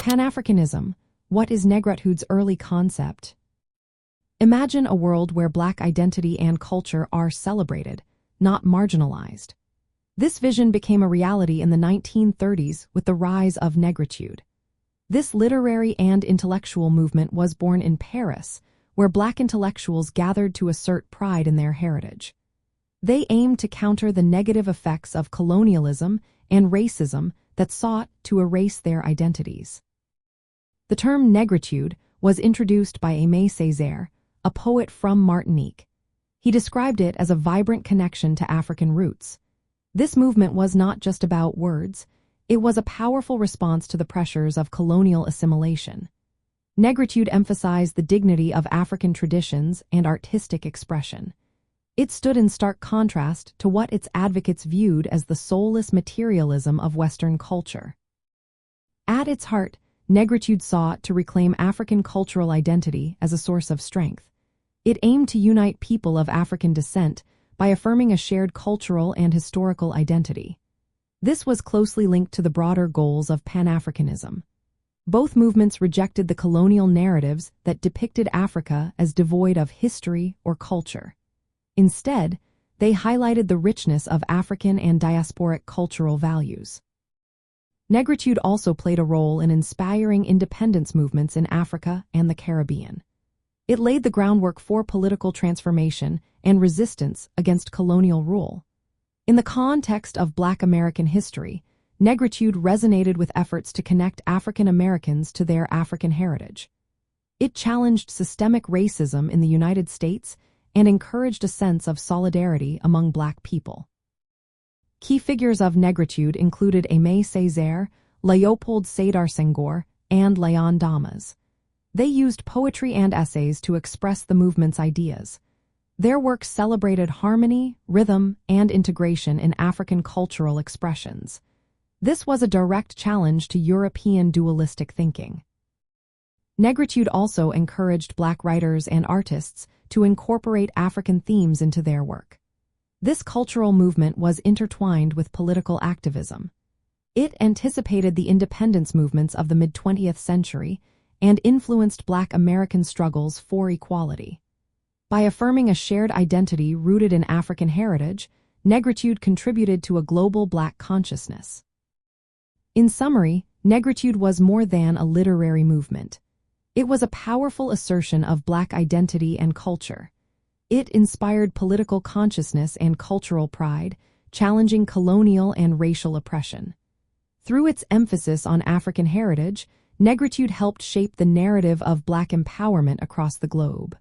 Pan-Africanism. What is Negritude's early concept? Imagine a world where Black identity and culture are celebrated, not marginalized. This vision became a reality in the 1930s with the rise of Negritude. This literary and intellectual movement was born in Paris, where Black intellectuals gathered to assert pride in their heritage. They aimed to counter the negative effects of colonialism and racism that sought to erase their identities. The term Negritude was introduced by Aimé Césaire, a poet from Martinique. He described it as a vibrant connection to African roots. This movement was not just about words, it was a powerful response to the pressures of colonial assimilation. Negritude emphasized the dignity of African traditions and artistic expression. It stood in stark contrast to what its advocates viewed as the soulless materialism of Western culture. At its heart, Negritude sought to reclaim African cultural identity as a source of strength. It aimed to unite people of African descent by affirming a shared cultural and historical identity. This was closely linked to the broader goals of Pan-Africanism. Both movements rejected the colonial narratives that depicted Africa as devoid of history or culture. Instead, they highlighted the richness of African and diasporic cultural values. Negritude also played a role in inspiring independence movements in Africa and the Caribbean. It laid the groundwork for political transformation and resistance against colonial rule. In the context of Black American history, Negritude resonated with efforts to connect African Americans to their African heritage. It challenged systemic racism in the United States and encouraged a sense of solidarity among Black people. Key figures of Negritude included Aimé Césaire, Léopold Sédar Senghor, and Léon Damas. They used poetry and essays to express the movement's ideas. Their work celebrated harmony, rhythm, and integration in African cultural expressions. This was a direct challenge to European dualistic thinking. Negritude also encouraged Black writers and artists to incorporate African themes into their work. This cultural movement was intertwined with political activism. It anticipated the independence movements of the mid-20th century and influenced Black American struggles for equality. By affirming a shared identity rooted in African heritage, Negritude contributed to a global Black consciousness. In summary, Negritude was more than a literary movement. It was a powerful assertion of Black identity and culture. It inspired political consciousness and cultural pride, challenging colonial and racial oppression. Through its emphasis on African heritage, Negritude helped shape the narrative of Black empowerment across the globe.